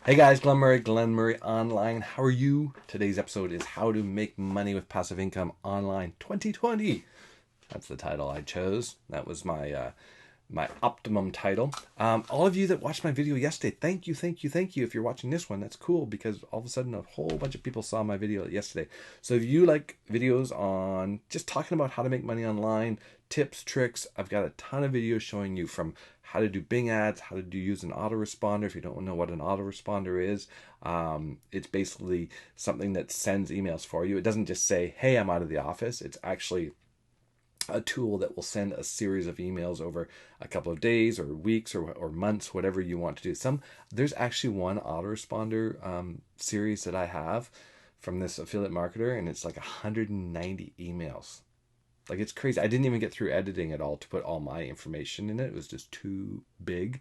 Hey guys, Glenn Murray Online. How are you? Today's episode is How to Make Money with Passive Income Online 2020. That's the title I chose. That was my optimum title. All of you that watched my video yesterday, thank you, thank you, thank you. If you're watching this one, that's cool because all of a sudden a whole bunch of people saw my video yesterday. So if you like videos on just talking about how to make money online, tips, tricks, I've got a ton of videos showing you from how to do Bing ads, how to use an autoresponder. If you don't know what an autoresponder is, it's basically something that sends emails for you. It doesn't just say, hey, I'm out of the office. It's actually a tool that will send a series of emails over a couple of days or weeks or months, whatever you want to do. There's actually one autoresponder series that I have from this affiliate marketer, and it's like 190 emails. Like, it's crazy. I didn't even get through editing it all to put all my information in it. It was just too big.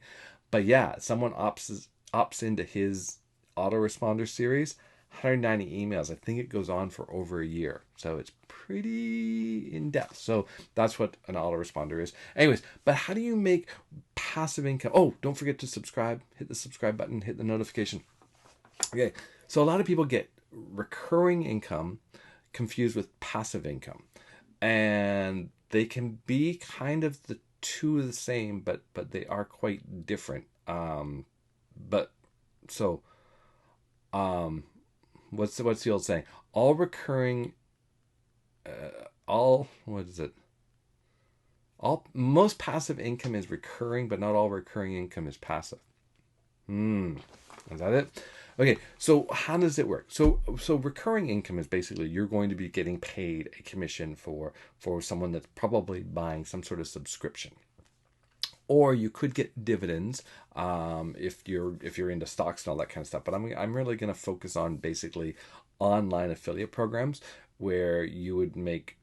But yeah, someone opts into his autoresponder series, 190 emails. I think it goes on for over a year. So it's pretty in depth. So that's what an autoresponder is. Anyways, but how do you make passive income? Oh, don't forget to subscribe. Hit the subscribe button, hit the notification. Okay. So a lot of people get recurring income confused with passive income. And they can be kind of the two of the same, but they are quite different. But so um, what's the old saying? All recurring, all what is it? All most passive income is recurring, but not all recurring income is passive. Hmm. Is that it? Okay, so how does it work? So recurring income is basically you're going to be getting paid a commission for someone that's probably buying some sort of subscription. Or you could get dividends if you're into stocks and all that kind of stuff. But I'm really going to focus on basically online affiliate programs where you would make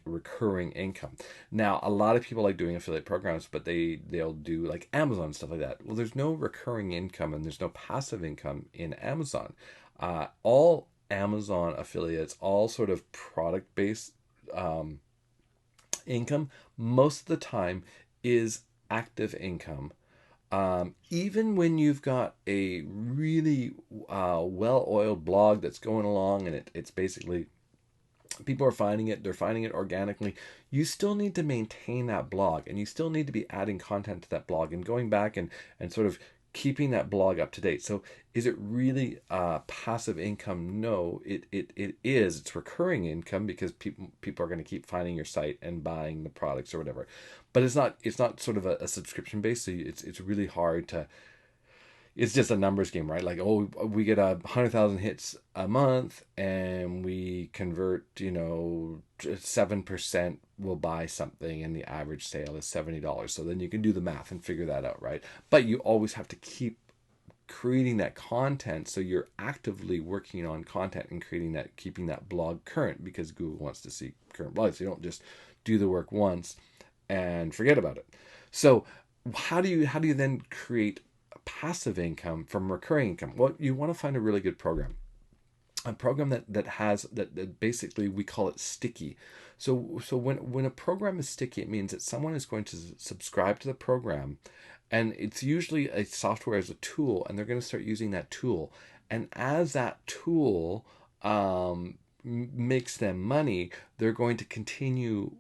recurring income. Now, a lot of people like doing affiliate programs, but they'll do like Amazon and stuff like that. Well, there's no recurring income and there's no passive income in Amazon. All Amazon affiliates, all sort of product based income, most of the time is active income. Even when you've got a really well-oiled blog that's going along and it's basically people are finding it, they're finding it organically, you still need to maintain that blog and you still need to be adding content to that blog and going back and sort of keeping that blog up to date. So is it really passive income? No, it is. It's recurring income because people are going to keep finding your site and buying the products or whatever. But it's not sort of a subscription base. So it's really hard to, it's just a numbers game, right? Like, oh, we get 100,000 hits a month, and we convert, 7% will buy something, and the average sale is $70. So then you can do the math and figure that out, right? But you always have to keep creating that content, so you're actively working on content and creating that, keeping that blog current because Google wants to see current blogs. You don't just do the work once and forget about it. So how do you then create passive income from recurring income? Well, you want to find a really good program, a program that basically we call it sticky. So when a program is sticky, it means that someone is going to subscribe to the program, and it's usually a software as a tool, and they're going to start using that tool. And as that tool makes them money, they're going to continue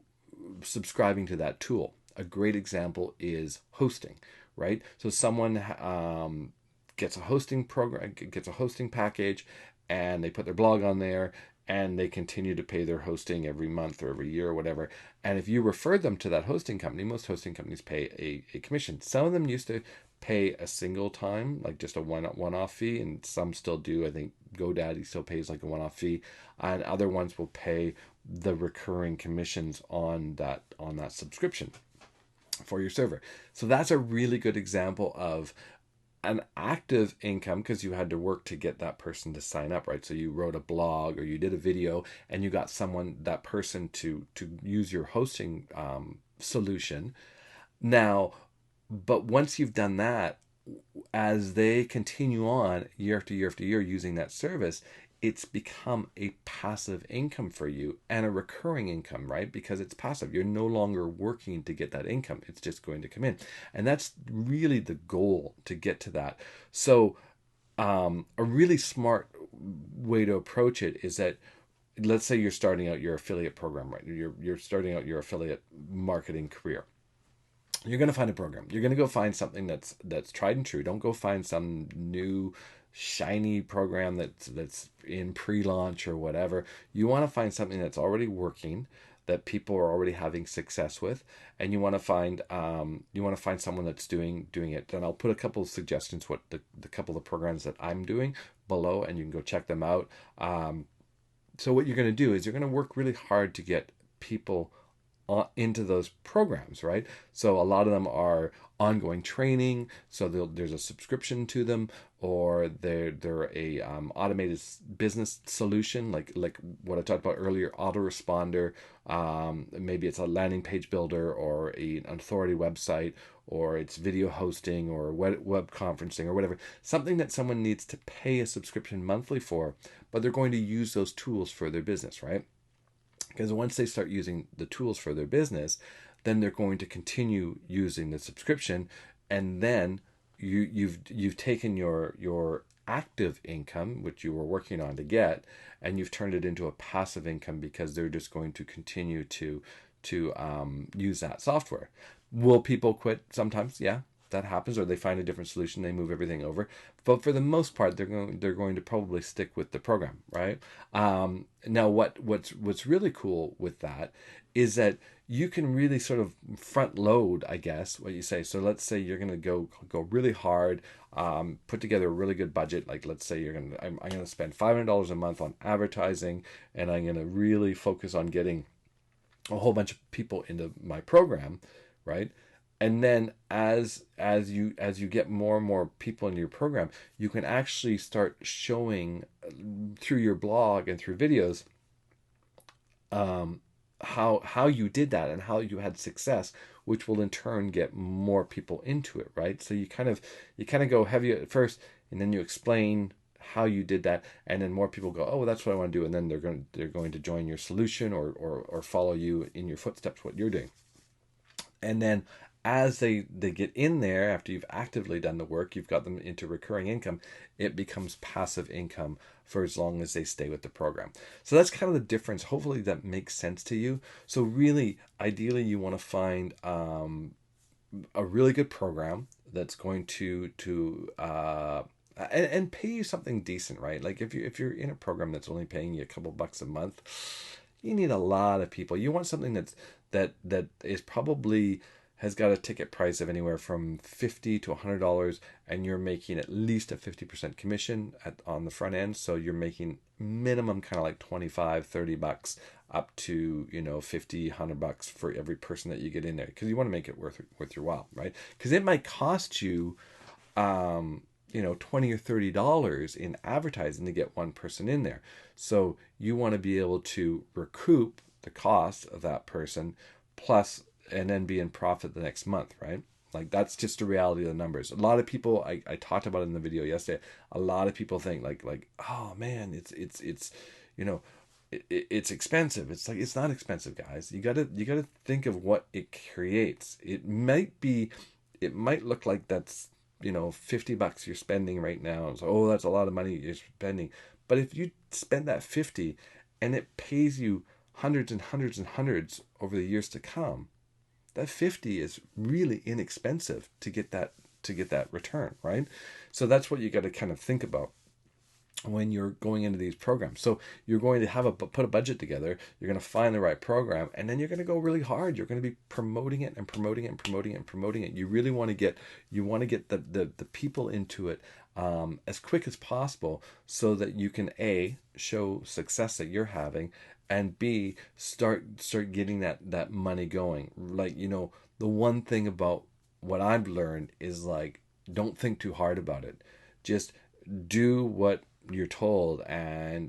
subscribing to that tool. A great example is hosting, right? So someone gets a hosting program, gets a hosting package, and they put their blog on there, and they continue to pay their hosting every month or every year or whatever. And if you refer them to that hosting company, most hosting companies pay a commission. Some of them used to pay a single time, like just a one-off fee, and some still do. I think GoDaddy still pays like a one-off fee, and other ones will pay the recurring commissions on that subscription for your server. So that's a really good example of an active income because you had to work to get that person to sign up, right? So you wrote a blog or you did a video and you got that person to use your hosting solution. Now, but once you've done that, as they continue on year after year after year using that service, it's become a passive income for you and a recurring income, right? Because it's passive. You're no longer working to get that income. It's just going to come in. And that's really the goal, to get to that. So a really smart way to approach it is that, let's say you're starting out your affiliate program, right? You're starting out your affiliate marketing career. You're going to find a program. You're going to go find something that's tried and true. Don't go find some new shiny program that's in pre-launch or whatever. You want to find something that's already working, that people are already having success with, and you want to find someone that's doing it. And I'll put a couple of suggestions, what the couple of programs that I'm doing below, and you can go check them out. So what you're going to do is you're going to work really hard to get people into those programs, right? So a lot of them are ongoing training, so there's a subscription to them, or they're a automated business solution, like what I talked about earlier, autoresponder. Maybe it's a landing page builder, or an authority website, or it's video hosting, or web conferencing, or whatever. Something that someone needs to pay a subscription monthly for, but they're going to use those tools for their business, right? Because once they start using the tools for their business, then they're going to continue using the subscription, and then you've taken your active income, which you were working on to get, and you've turned it into a passive income, because they're just going to continue to use that software. Will people quit sometimes? Yeah, that happens, or they find a different solution, they move everything over. But for the most part, they're going to probably stick with the program, right? Now, what's really cool with that is that you can really sort of front load, I guess, what you say. So let's say you're going to go really hard, put together a really good budget. Like, let's say I'm going to spend $500 a month on advertising, and I'm going to really focus on getting a whole bunch of people into my program, right? And then as you get more and more people in your program, you can actually start showing through your blog and through videos how you did that and how you had success, which will in turn get more people into it, right? So you kind of go heavy at first, and then you explain how you did that, and then more people go, oh, that's what I want to do, and then they're going to join your solution, or follow you in your footsteps, what you're doing. And then as they get in there, after you've actively done the work, you've got them into recurring income, it becomes passive income for as long as they stay with the program. So that's kind of the difference. Hopefully that makes sense to you. So really, ideally, you want to find a really good program that's going to and pay you something decent, right? Like if you're in a program that's only paying you a couple bucks a month, you need a lot of people. You want something that is probably has got a ticket price of anywhere from $50 to $100, and you're making at least a 50% commission on the front end. So you're making minimum kind of like 25, 30 bucks up to, $50, $100 for every person that you get in there, because you want to make it worth your while, right? Because it might cost you, $20 or $30 in advertising to get one person in there. So you want to be able to recoup the cost of that person, plus, and then be in profit the next month, right? Like, that's just the reality of the numbers. A lot of people, I talked about it in the video yesterday, a lot of people think like, oh man, it's expensive. It's like, it's not expensive, guys. You gotta think of what it creates. It might look like that's, $50 you're spending right now. So, oh, that's a lot of money you're spending. But if you spend that 50 and it pays you hundreds and hundreds and hundreds over the years to come, that 50 is really inexpensive to get that return, right? So that's what you got to kind of think about when you're going into these programs. So you're going to put a budget together, you're going to find the right program, and then you're going to go really hard. You're going to be promoting it and promoting it and promoting it and promoting it. You really want to get the people into it as quick as possible, so that you can A, show success that you're having, and B, start getting that money going. Like, the one thing about what I've learned is, like, don't think too hard about it. Just do what you're told, and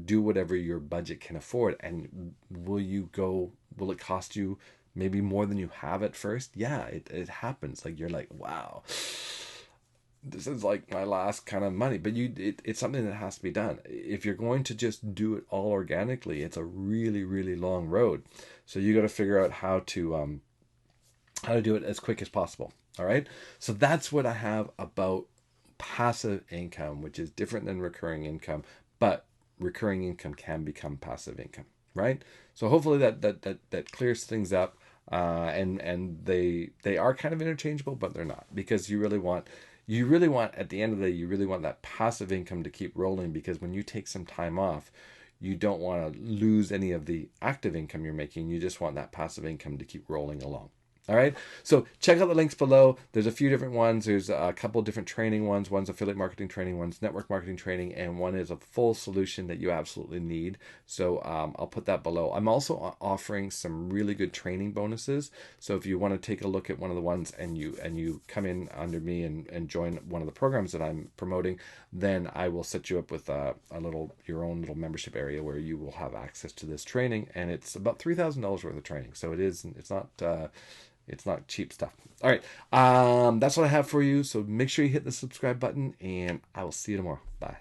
do whatever your budget can afford. And will it cost you maybe more than you have at first? Yeah, it happens. Like, you're like, wow, this is like my last kind of money, but it's something that has to be done. If you're going to just do it all organically, it's a really, really long road. So you got to figure out how to do it as quick as possible. All right. So that's what I have about passive income, which is different than recurring income, but recurring income can become passive income, right? So hopefully that clears things up. And they are kind of interchangeable, but they're not, because you really want at the end of the day, you really want that passive income to keep rolling, because when you take some time off, you don't want to lose any of the active income you're making. You just want that passive income to keep rolling along. All right. So check out the links below. There's a few different ones. There's a couple different training ones. One's affiliate marketing training, one's network marketing training, and one is a full solution that you absolutely need. So I'll put that below. I'm also offering some really good training bonuses. So if you want to take a look at one of the ones and you come in under me and join one of the programs that I'm promoting, then I will set you up with your own little membership area where you will have access to this training. And it's about $3,000 worth of training. So it's not cheap stuff. All right. That's what I have for you. So make sure you hit the subscribe button, and I will see you tomorrow. Bye.